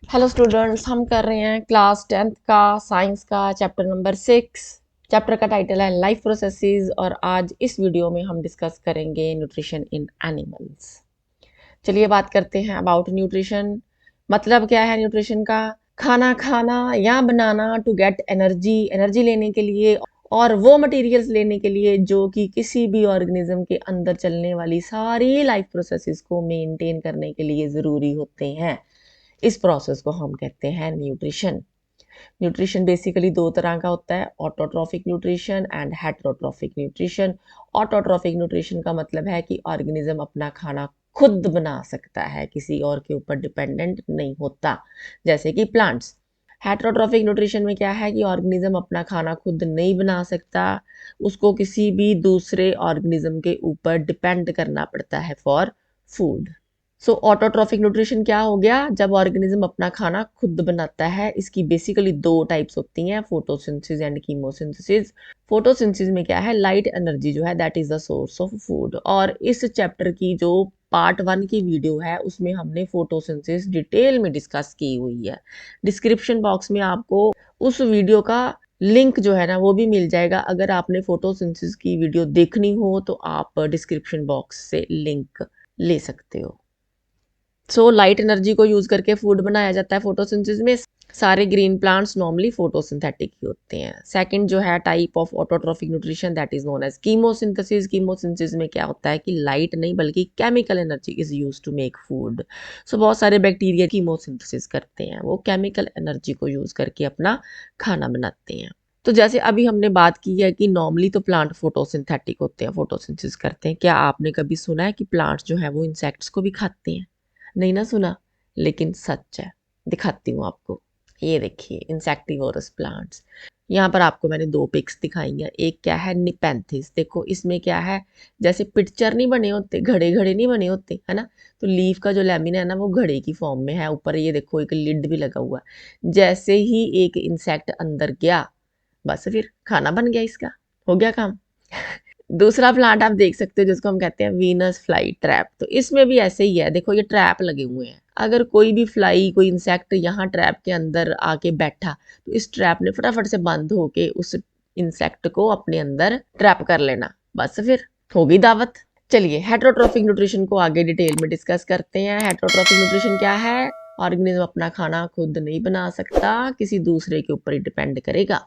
Hello students, हम कर रहे हैं क्लास 10th का साइंस का चैप्टर नंबर 6। चैप्टर का टाइटल है लाइफ प्रोसेसेस और आज इस वीडियो में हम डिस्कस करेंगे न्यूट्रिशन इन एनिमल्स। चलिए बात करते हैं अबाउट न्यूट्रिशन। मतलब क्या है न्यूट्रिशन का? खाना खाना या बनाना टू गेट एनर्जी, एनर्जी लेने के लिए और वो मटेरियल्स लेने के लिए जो कि किसी भी ऑर्गेनिज्म के अंदर चलने वाली सारी लाइफ प्रोसेसेस को मेंटेन करने के लिए ज़रूरी होते हैं। इस प्रोसेस को हम कहते हैं न्यूट्रिशन। न्यूट्रिशन बेसिकली दो तरह का होता है, autotrophic nutrition and heterotrophic nutrition. Autotrophic nutrition का मतलब है कि ऑर्गेनिज्म अपना खाना खुद बना सकता है, किसी और के ऊपर डिपेंडेंट नहीं होता, जैसे कि प्लांट्स। हेटेरोट्रॉफिक न्यूट्रिशन में क्या है कि ऑर्गेनिज्म अपना खाना खुद नहीं बना सकता, उसको किसी भी दूसरे ऑर्गेनिज्म के ऊपर डिपेंड करना पड़ता है for food. So autotrophic nutrition क्या हो गया? जब ऑर्गेनिज्म अपना खाना खुद बनाता है। इसकी बेसिकली दो टाइप्स होती हैं, फोटोसिंथेसिस एंड कीमोसिंथेसिस। फोटोसिंथेसिस में क्या है, लाइट एनर्जी जो है that is the source of food. और इस चैप्टर की जो पार्ट 1 की वीडियो है उसमें हमने फोटोसिंथेसिस डिटेल में डिस्कस की हुई है। डिस्क्रिप्शन बॉक्स में आपको उस वीडियो का लिंक जो है ना वो भी मिल जाएगा। अगर आपने फोटोसिंथेसिस की वीडियो देखनी हो तो आप डिस्क्रिप्शन बॉक्स से लिंक ले सकते हो। लाइट एनर्जी को यूज करके फूड बनाया जाता है फोटोसिंथेसिस में। सारे ग्रीन प्लांट्स नॉर्मली फोटोसिंथेटिक ही होते हैं। सेकंड जो है type of autotrophic nutrition that is known as chemosynthesis. Chemosynthesis में क्या होता है कि लाइट नहीं बल्कि chemical energy is use to make food. बहुत सारे बैक्टीरिया कीमोसिंथेसिस करते हैं, वो केमिकल एनर्जी को यूज करके अपना खाना बनाते हैं। तो जैसे अभी हमने बात की है कि नॉर्मली तो प्लांट फोटोसिंथेटिक होते हैं, फोटोसिंथेसिस करते हैं। क्या आपने कभी सुना है कि प्लांट्स जो है वो इंसेक्ट्स को भी खाते हैं? नहीं ना सुना, लेकिन सच है। दिखाती हूँ आपको। ये देखिए इंसेक्टिवोरस प्लांट्स। यहाँ पर आपको मैंने दो पिक्स दिखाई हैं। एक क्या है, निपेंथिस। देखो इसमें क्या है, जैसे पिक्चर नहीं बने होते, घड़े घड़े नहीं बने होते है ना, तो लीफ का जो लेमिना है ना वो घड़े की फॉर्म में है। ऊपर ये देखो एक लिड भी लगा हुआ है। जैसे ही एक इंसेक्ट अंदर गया बस फिर खाना बन गया, इसका हो गया काम। दूसरा प्लांट आप देख सकते हो जिसको हम कहते हैं वीनस फ्लाई ट्रैप। तो इसमें भी ऐसे ही है, देखो ये ट्रैप लगे हुए हैं। अगर कोई भी फ्लाई, कोई इंसेक्ट यहाँ ट्रैप के अंदर आके बैठा तो इस ट्रैप ने फटाफट से बंद होके उस इंसेक्ट को अपने अंदर ट्रैप कर लेना, बस फिर होगी दावत। चलिए हेटेरोट्रॉफिक न्यूट्रिशन को आगे डिटेल में डिस्कस करते हैं। हेटेरोट्रॉफिक न्यूट्रिशन क्या है? ऑर्गेनिज्म अपना खाना खुद नहीं बना सकता, किसी दूसरे के ऊपर ही डिपेंड करेगा।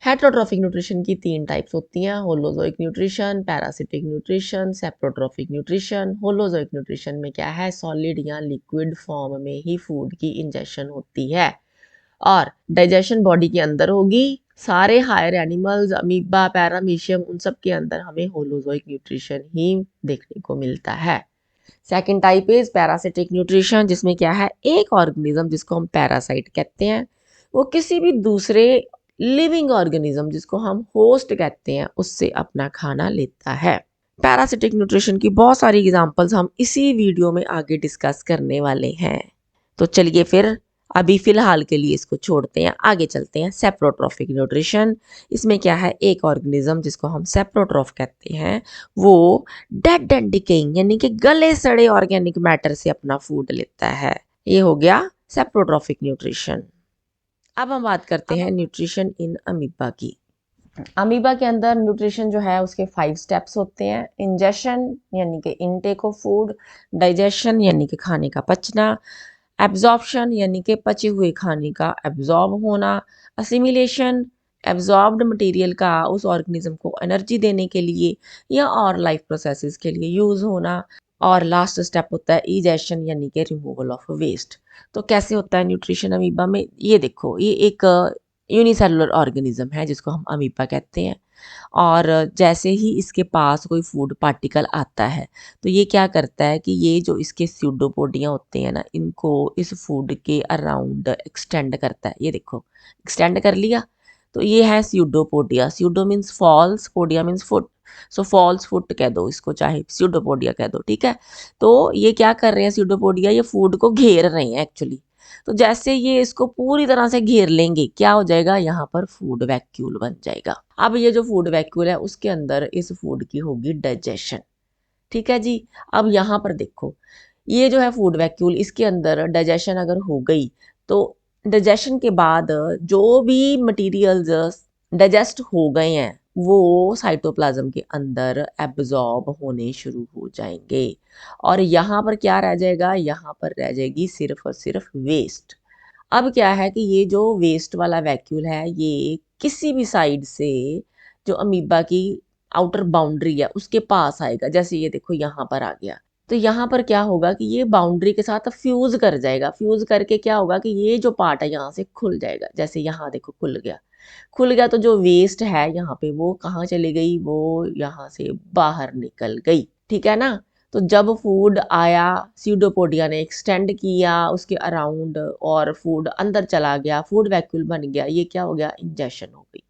हेटेरोट्रॉफिक न्यूट्रिशन की 3 टाइप्स होती हैं, holozoic nutrition, parasitic nutrition, saprotrophic nutrition. Holozoic nutrition में क्या है, सॉलिड या लिक्विड फॉर्म में ही फूड की इंजेक्शन होती है और डाइजेशन बॉडी के अंदर होगी। सारे हायर एनिमल्स, अमीबा, पैरामीशियम, उन सब के अंदर हमें होलोजोइक न्यूट्रिशन ही देखने को मिलता है। Second type is parasitic nutrition, जिसमें क्या है, एक ऑर्गेनिज्म जिसको हम पैरासाइट कहते हैं, वो किसी भी दूसरे लिविंग ऑर्गेनिज्म जिसको हम होस्ट कहते हैं उससे अपना खाना लेता है। पैरासिटिक न्यूट्रिशन की बहुत सारी एग्जांपल्स हम इसी वीडियो में आगे डिस्कस करने वाले हैं। तो चलिए फिर अभी फिलहाल के लिए इसको छोड़ते हैं, आगे चलते हैं। सेप्रोट्रॉफिक न्यूट्रिशन, इसमें क्या है, एक ऑर्गेनिज्म जिसको हम सेप्रोट्रॉफ कहते हैं वो डेड एंड डिकेइंग यानी कि गले सड़े ऑर्गेनिक मैटर से अपना फूड लेता है। ये हो गया सेप्रोट्रॉफिक न्यूट्रिशन। अब हम बात करते हैं न्यूट्रिशन इन अमीबा की। अमीबा के अंदर न्यूट्रिशन जो है उसके 5 स्टेप्स होते हैं। इंजेशन यानी कि इनटेक ऑफ फूड, डाइजेशन यानी कि खाने का पचना, एब्जॉर्प्शन यानी कि पचे हुए खाने का एब्जॉर्ब होना, असिमिलेशन एब्जॉर्ब्ड मटेरियल का उस ऑर्गेनिज्म को एनर्जी देने के लिए या और लाइफ प्रोसेसेस के लिए यूज होना, और लास्ट स्टेप होता है इजेशन यानी कि रिमूवल ऑफ वेस्ट। तो कैसे होता है न्यूट्रिशन अमीबा में? ये देखो, ये एक यूनिसेलुलर ऑर्गेनिज्म है जिसको हम अमीबा कहते हैं। और जैसे ही इसके पास कोई फूड पार्टिकल आता है तो ये क्या करता है कि ये जो इसके स्यूडोपोडिया होते हैं ना, इनको इस फूड के अराउंड एक्सटेंड करता है। ये देखो एक्सटेंड कर लिया, तो ये है pseudopodia. Pseudo means false, podia means foot. False foot कह दो इसको, चाहे स्यूडोपोडिया कह दो, ठीक है। तो ये क्या कर रहे हैं स्यूडोपोडिया, ये फूड को घेर रहे हैं एक्चुअली। तो जैसे ये इसको पूरी तरह से घेर लेंगे क्या हो जाएगा, यहाँ पर फूड वैक्यूल बन जाएगा। अब ये जो फूड वैक्यूल है उसके अंदर इस फूड की होगी डाइजेशन, ठीक है जी। अब यहाँ पर देखो, ये जो है फूड वैक्यूल, इसके अंदर डाइजेशन अगर हो गई तो डाइजेशन के बाद जो भी मटेरियल्स डाइजेस्ट हो गए हैं वो साइटोप्लाज्म के अंदर एब्जॉर्ब होने शुरू हो जाएंगे और यहाँ पर क्या रह जाएगा, यहाँ पर रह जाएगी सिर्फ और सिर्फ वेस्ट। अब क्या है कि ये जो वेस्ट वाला वैक्यूल है ये किसी भी साइड से जो अमीबा की आउटर बाउंड्री है उसके पास आएगा। जैसे ये देखो यहाँ पर आ गया, तो यहाँ पर क्या होगा कि ये बाउंड्री के साथ फ्यूज कर जाएगा। फ्यूज करके क्या होगा कि ये जो पार्ट है यहाँ से खुल जाएगा। जैसे यहाँ देखो खुल गया, खुल गया तो जो वेस्ट है यहाँ पे वो कहाँ चली गई, वो यहाँ से बाहर निकल गई। ठीक है ना। तो जब फूड आया, सीडोपोडिया ने एक्सटेंड किया उसके अराउंड और फूड अंदर चला गया, फूड वैक्यूल बन गया। ये क्या हो गया, इंजेक्शन हो गई।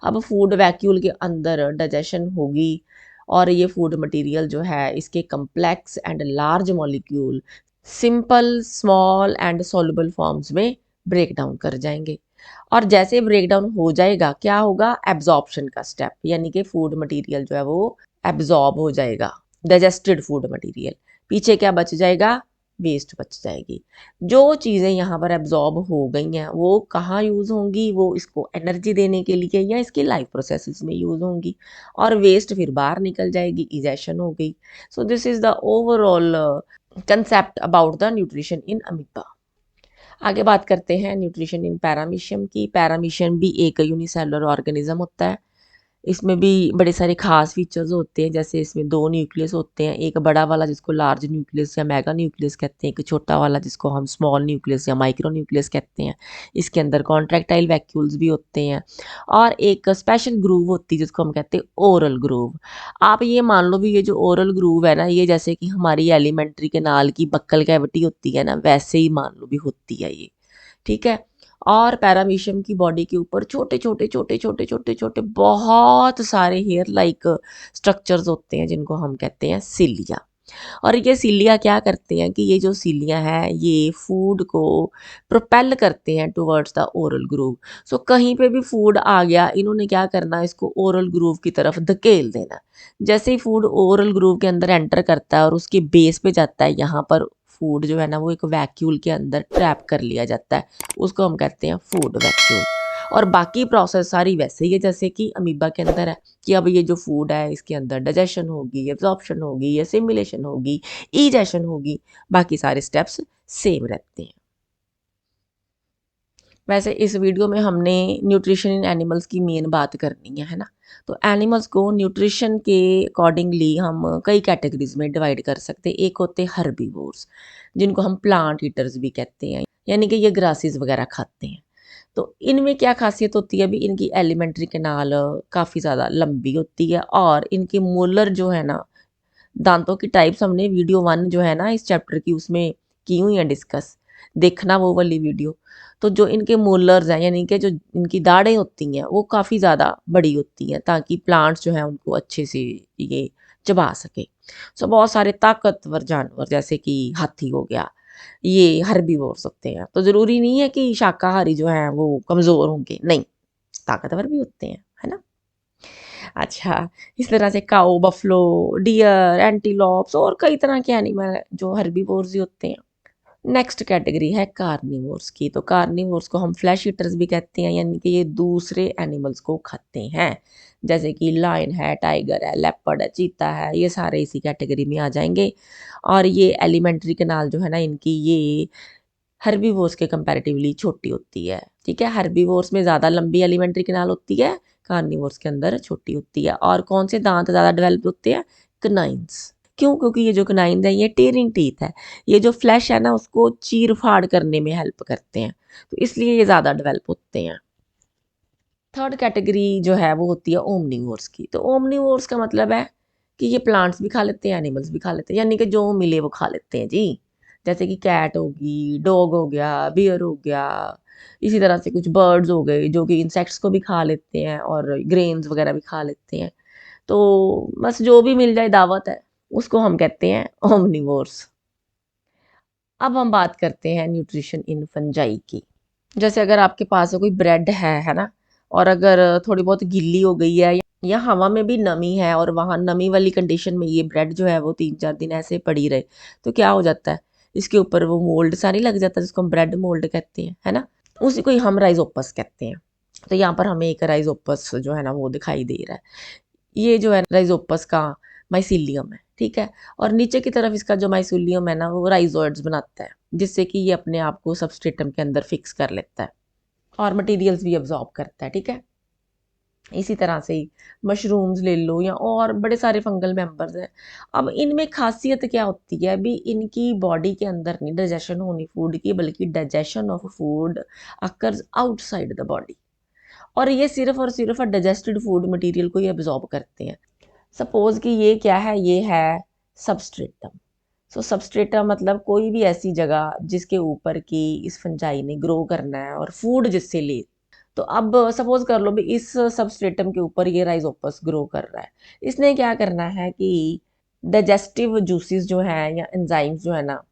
अब फूड वैक्यूल के अंदर डाइजेशन होगी और ये फूड मटेरियल जो है इसके complex and large molecule simple small and soluble forms में ब्रेक डाउन कर जाएंगे। और जैसे ब्रेक डाउन हो जाएगा क्या होगा, एब्जॉर्प्शन का स्टेप, यानी कि फूड मटेरियल जो है वो एब्जॉर्ब हो जाएगा, डाइजेस्टेड फूड मटेरियल। पीछे क्या बच जाएगा, वेस्ट बच जाएगी। जो चीज़ें यहाँ पर एब्जॉर्ब हो गई हैं वो कहाँ यूज़ होंगी, वो इसको एनर्जी देने के लिए या इसकी लाइफ प्रोसेसेस में यूज़ होंगी और वेस्ट फिर बाहर निकल जाएगी, इजेशन हो गई। So this is the overall concept about the nutrition in amoeba. आगे बात करते हैं न्यूट्रिशन इन पैरामीशियम की। पैरामीशियम भी एक यूनिसेलुलर ऑर्गेनिज्म होता है। इसमें भी बड़े सारे खास फीचर्स होते हैं। जैसे इसमें 2 न्यूक्लियस होते हैं, एक बड़ा वाला जिसको लार्ज न्यूक्लियस या मेगा न्यूक्लियस कहते हैं, एक छोटा वाला जिसको हम स्मॉल न्यूक्लियस या माइक्रो न्यूक्लियस कहते हैं। इसके अंदर कॉन्ट्रैक्टाइल वैक्यूल्स भी होते हैं और एक स्पेशल ग्रूव होती है जिसको हम कहते हैं ओरल ग्रूव। आप ये मान लो भी ये जो ओरल ग्रूव है ना, ये जैसे कि हमारी एलिमेंट्री कैनाल की बक्कल कैविटी होती है ना, वैसे ही मान लो भी होती है ये। ठीक है। और पैरामीशियम की बॉडी के ऊपर छोटे छोटे छोटे छोटे छोटे छोटे बहुत सारे हेयर लाइक स्ट्रक्चर्स होते हैं जिनको हम कहते हैं सिलिया। और ये सिलिया क्या करते हैं कि ये जो सिलिया है ये फूड को प्रोपेल करते हैं टुवर्ड्स द ओरल ग्रूव। सो कहीं पे भी फूड आ गया, इन्होंने क्या करना, इसको ओरल ग्रूव की तरफ धकेल देना। जैसे ही फूड ओरल ग्रूव के अंदर एंटर करता है और उसके बेस पे जाता है, यहाँ पर फूड जो है ना वो एक वैक्यूल के अंदर ट्रैप कर लिया जाता है, उसको हम कहते हैं फूड वैक्यूल। और बाकी प्रोसेस सारी वैसे ही है जैसे कि अमीबा के अंदर है कि अब ये जो फूड है इसके अंदर डाइजेशन होगी, एब्जॉर्प्शन होगी, एसिमिलेशन होगी, इजेशन होगी, बाकी सारे स्टेप्स सेम रहते हैं। वैसे इस वीडियो में हमने न्यूट्रिशन इन एनिमल्स की मेन बात करनी है ना। तो एनिमल्स को न्यूट्रिशन के अकॉर्डिंगली हम कई कैटेगरीज में डिवाइड कर सकते हैं। एक होते हैं हर्बीवोर्स जिनको हम प्लांट ईटर्स भी कहते हैं, यानी कि ये ग्रासेस वगैरह खाते हैं। तो इनमें क्या खासियत होती है, अभी इनकी एलिमेंट्री कैनाल काफ़ी ज़्यादा लंबी होती है और इनके मोलर जो है ना, दांतों की टाइप्स हमने वीडियो 1 जो है ना इस चैप्टर की उसमें की हुई है डिस्कस, देखना वो वाली वीडियो। तो जो इनके मोलर्स हैं यानी कि जो इनकी दाढ़ें होती हैं वो काफ़ी ज़्यादा बड़ी होती हैं ताकि प्लांट्स जो हैं उनको अच्छे से ये चबा सके। सो बहुत सारे ताकतवर जानवर जैसे कि हाथी हो गया, ये हर्बीवोर्स होते हैं। तो ज़रूरी नहीं है कि शाकाहारी जो हैं वो कमज़ोर होंगे, नहीं, ताकतवर भी होते हैं, है ना। अच्छा, इस तरह से काऊ, बफलो, डियर, एंटीलोप्स और कई तरह के एनिमल जो हर्बीवोर्स ही होते हैं। नेक्स्ट कैटेगरी है कार्निवोर्स की। तो कार्निवोर्स को हम फ्लैश ईटर्स भी कहते हैं, यानी कि ये दूसरे एनिमल्स को खाते हैं, जैसे कि लायन है, टाइगर है, लेपर्ड है, चीता है, ये सारे इसी कैटेगरी में आ जाएंगे। और ये एलिमेंट्री कैनाल जो है ना इनकी, ये हर्बीवोर्स के कंपैरेटिवली छोटी होती है। ठीक है, हर्बीवोर्स में ज़्यादा लंबी एलिमेंट्री कैनाल होती है, कार्निवोर्स के अंदर छोटी होती है। और कौन से दांत ज़्यादा डेवलप होते हैं, कनाइंस। क्यों, क्योंकि ये जो कनाइंस है ये टीयरिंग टीथ है, ये जो फ्लैश है ना उसको चीर फाड़ करने में हेल्प करते हैं, तो इसलिए ये ज़्यादा डेवलप होते हैं। थर्ड कैटेगरी जो है वो होती है ओमनीवोर्स की। तो ओमनीवोर्स का मतलब है कि ये प्लांट्स भी खा लेते हैं, एनिमल्स भी खा लेते हैं, यानी कि जो मिले वो खा लेते हैं जी। जैसे कि कैट होगी, डॉग हो गया, बियर हो गया, इसी तरह से कुछ बर्ड्स हो गए जो कि इंसेक्ट्स को भी खा लेते हैं और ग्रेन्स वगैरह भी खा लेते हैं। तो बस जो भी मिल जाए दावत है, उसको हम कहते हैं ओमनीवोर्स। अब हम बात करते हैं न्यूट्रिशन इन फंजाई की। जैसे अगर आपके पास कोई ब्रेड है ना, और अगर थोड़ी बहुत गिल्ली हो गई है या हवा में भी नमी है और वहाँ नमी वाली कंडीशन में ये ब्रेड जो है वो 3-4 दिन ऐसे पड़ी रहे, तो क्या हो जाता है, इसके ऊपर वो मोल्ड सा नहीं लग जाता जिसको हम ब्रेड मोल्ड कहते हैं, है ना, उसी को ही हम राइजोपस कहते हैं। तो यहाँ पर हमें एक राइजोपस जो है ना वो दिखाई दे रहा है। ये जो है राइजोपस का माइसीलियम है, ठीक है। और नीचे की तरफ इसका जो माइसीलियम है ना वो राइजोइड्स बनाता है, जिससे कि ये अपने आप को सबस्ट्रेटम के अंदर फिक्स कर लेता है और मटेरियल्स भी अब्जॉर्ब करता है, ठीक है। इसी तरह से ही मशरूम्स ले लो या और बड़े सारे फंगल मेंबर्स हैं। अब इनमें खासियत क्या होती है, अभी इनकी बॉडी के अंदर नहीं डाइजेशन होनी फूड की, बल्कि digestion of food occurs outside the body. और ये सिर्फ और सिर्फ डाइजेस्टेड फूड मटेरियल को ही एब्जॉर्ब करते हैं। सपोज कि ये क्या है, ये है सबस्ट्रेटम। सो सबस्ट्रेटम मतलब कोई भी ऐसी जगह जिसके ऊपर की इस फंजाई ने ग्रो करना है और फूड जिससे ले। तो अब सपोज कर लो भी इस सबस्ट्रेटम के ऊपर ये राइजोपस ग्रो कर रहा है। इसने क्या करना है कि डाइजेस्टिव जूसेस जो है या एंजाइम्स जो है ना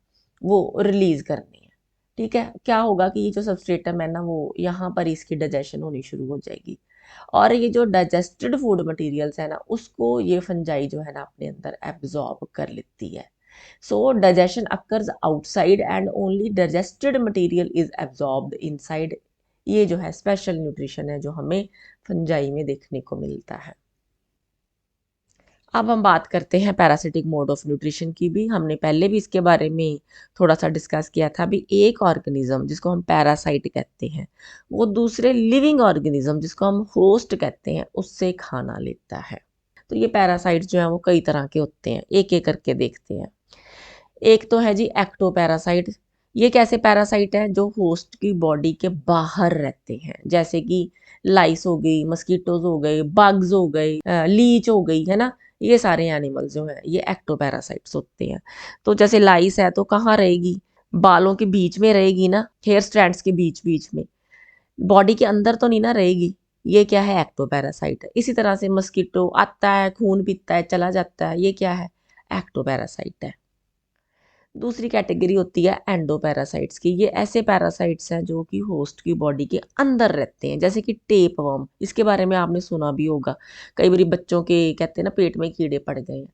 वो रिलीज करने हैं, ठीक है। क्या होगा कि ये जो सबस्ट्रेटम है ना वो यहाँ पर इसकी डाइजेशन होनी शुरू हो जाएगी और ये जो डाइजेस्टेड फूड मटेरियल्स है ना उसको ये फंजाई जो है ना अपने अंदर एब्जॉर्ब कर लेती है। सो digestion occurs outside and only digested material is absorbed inside. ये जो है स्पेशल न्यूट्रिशन है जो हमें फंजाई में देखने को मिलता है। अब हम बात करते हैं पैरासिटिक मोड ऑफ न्यूट्रिशन की भी। हमने पहले भी इसके बारे में थोड़ा सा डिस्कस किया था। भी एक ऑर्गेनिज्म जिसको हम पैरासाइट कहते हैं वो दूसरे लिविंग ऑर्गेनिज्म जिसको हम होस्ट कहते हैं उससे खाना लेता है। तो ये पैरासाइट्स जो हैं वो कई तरह के होते हैं, एक एक करके देखते हैं। एक तो है जी एक्टोपैरासाइट। ये कैसे पैरासाइट है, जो होस्ट की बॉडी के बाहर रहते हैं, जैसे कि लाइस हो गई, मस्कीटोज हो गए, बग्स हो गए, लीच हो गई, है ना। ये सारे एनिमल जो हैं ये एक्टोपैरासाइट्स होते हैं। तो जैसे लाइस है तो कहाँ रहेगी, बालों के बीच में रहेगी ना, हेयर स्ट्रैंड्स के बीच बीच में, बॉडी के अंदर तो नहीं ना रहेगी। ये क्या है, एक्टोपैरासाइट है। इसी तरह से मस्कीटो आता है, खून पीता है, चला जाता है, ये क्या है, एक्टोपैरासाइट है। दूसरी कैटेगरी होती है एंडोपैरासाइट्स की। ये ऐसे पैरासाइट्स हैं जो कि होस्ट की बॉडी के अंदर रहते हैं, जैसे कि टेप वर्म। इसके बारे में आपने सुना भी होगा, कई बार बच्चों के कहते हैं ना पेट में कीड़े पड़ गए हैं।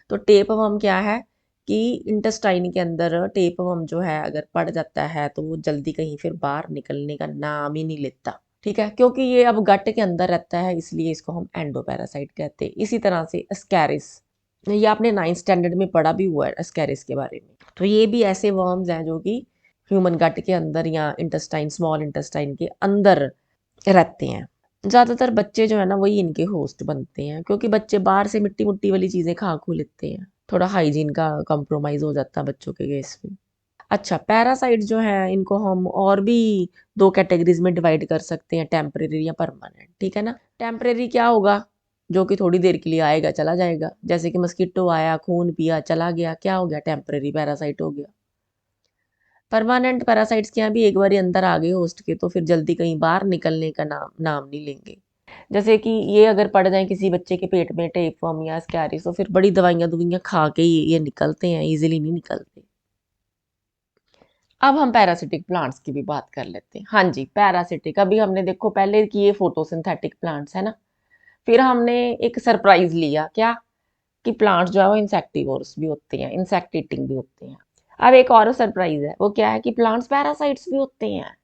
तो टेप वर्म क्या है कि इंटेस्टाइन के अंदर टेप वर्म जो है अगर पड़ जाता है तो वो जल्दी कहीं फिर बाहर निकलने का नाम ही नहीं लेता, ठीक है। क्योंकि ये अब गट के अंदर रहता है इसलिए इसको हम एंडोपैरासाइट कहते हैं। इसी तरह से एस्कैरिस, ये आपने 9th स्टैंडर्ड में पढ़ा भी हुआ है एस्कैरिस के बारे में। तो ये भी ऐसे वर्म्स हैं जो कि ह्यूमन गट के अंदर या इंटेस्टाइन, स्मॉल इंटेस्टाइन के अंदर रहते हैं। ज़्यादातर बच्चे जो है ना वही इनके होस्ट बनते हैं, क्योंकि बच्चे बाहर से मिट्टी मुट्टी वाली चीज़ें खा खू लेते हैं, थोड़ा हाइजीन का कॉम्प्रोमाइज़ हो जाता है बच्चों के केस में। अच्छा, पैरासाइट जो है इनको हम और भी दो कैटेगरीज में डिवाइड कर सकते हैं, टेम्परेरी या परमानेंट, ठीक है ना। टेम्परेरी क्या होगा, जो कि थोड़ी देर के लिए आएगा चला जाएगा, जैसे कि मस्कीटो आया, खून पिया, चला गया, क्या हो गया, टेम्परेरी पैरासाइट हो गया। परमानेंट पैरासाइट्स के यहाँ भी एक बार अंदर आ गए होस्ट के तो फिर जल्दी कहीं बाहर निकलने का नाम नहीं लेंगे। जैसे कि ये अगर पड़ जाए किसी बच्चे के पेट में टेपवर्म या स्कैरिस तो फिर बड़ी दवाइयाँ दुवाइयाँ खा के ये निकलते हैं, इजीली नहीं निकलते। अब हम पैरासिटिक प्लांट्स की भी बात कर लेते हैं। हाँ जी, पैरासिटिक अभी हमने देखो पहले किए फोटोसिंथेटिक प्लांट्स, है ना। फिर हमने एक सरप्राइज लिया, क्या कि प्लांट्स जो है वो इंसेक्टिवोर्स भी होते हैं, इंसेक्ट ईटिंग भी होते हैं। अब एक और सरप्राइज है, वो क्या है कि प्लांट्स पैरासाइट्स भी होते हैं।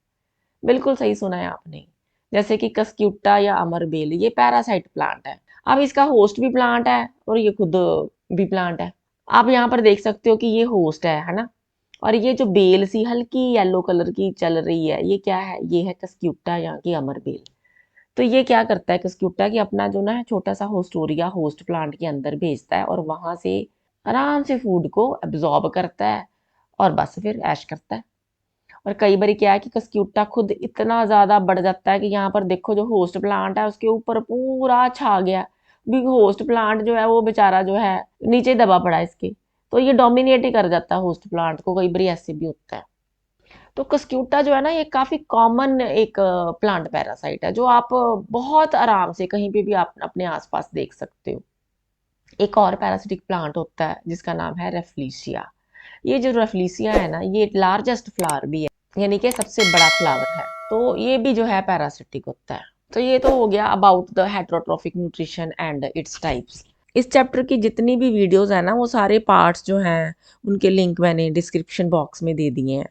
बिल्कुल सही सुना है आपने। जैसे कि कस्क्यूटा या अमरबेल, ये पैरासाइट प्लांट है। अब इसका होस्ट भी प्लांट है और ये खुद भी प्लांट है। आप यहाँ पर देख सकते हो कि ये होस्ट है ना। और ये जो बेल सी हल्की येलो कलर की चल रही है, ये क्या है, ये है कस्क्यूटा या कि अमरबेल। तो ये क्या करता है कस्क्यूटा कि अपना जो ना छोटा सा होस्टोरिया होस्ट प्लांट के अंदर भेजता है और वहां से आराम से फूड को एब्जॉर्ब करता है और बस फिर ऐश करता है। और कई बार क्या है कि कस्क्यूटा खुद इतना ज्यादा बढ़ जाता है कि यहाँ पर देखो जो होस्ट प्लांट है उसके ऊपर पूरा छा गया। भी होस्ट प्लांट जो है वो बेचारा जो है नीचे दबा पड़ा है इसके, तो ये डोमिनेट ही कर जाता है होस्ट प्लांट को। कई बार ऐसे भी होता है। तो कस्क्यूटा जो है ना ये काफी कॉमन एक प्लांट पैरासाइट है जो आप बहुत आराम से कहीं पे भी आप अपने आसपास देख सकते हो। एक और पैरासिटिक प्लांट होता है जिसका नाम है रेफ्लिशिया। ये जो रेफ्लिशिया है ना ये लार्जेस्ट फ्लावर भी है, यानी कि सबसे बड़ा फ्लावर है। तो ये भी जो है पैरासिटिक होता है। तो ये तो हो गया about the heterotrophic nutrition and its types. इस चैप्टर की जितनी भी वीडियोस हैं ना, वो सारे पार्ट्स जो हैं उनके लिंक मैंने डिस्क्रिप्शन बॉक्स में दे दिए हैं।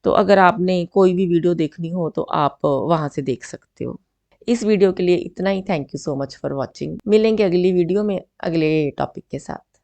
तो अगर आपने कोई भी वीडियो देखनी हो तो आप वहाँ से देख सकते हो। इस वीडियो के लिए इतना ही। Thank you so much for watching. मिलेंगे अगली वीडियो में अगले टॉपिक के साथ।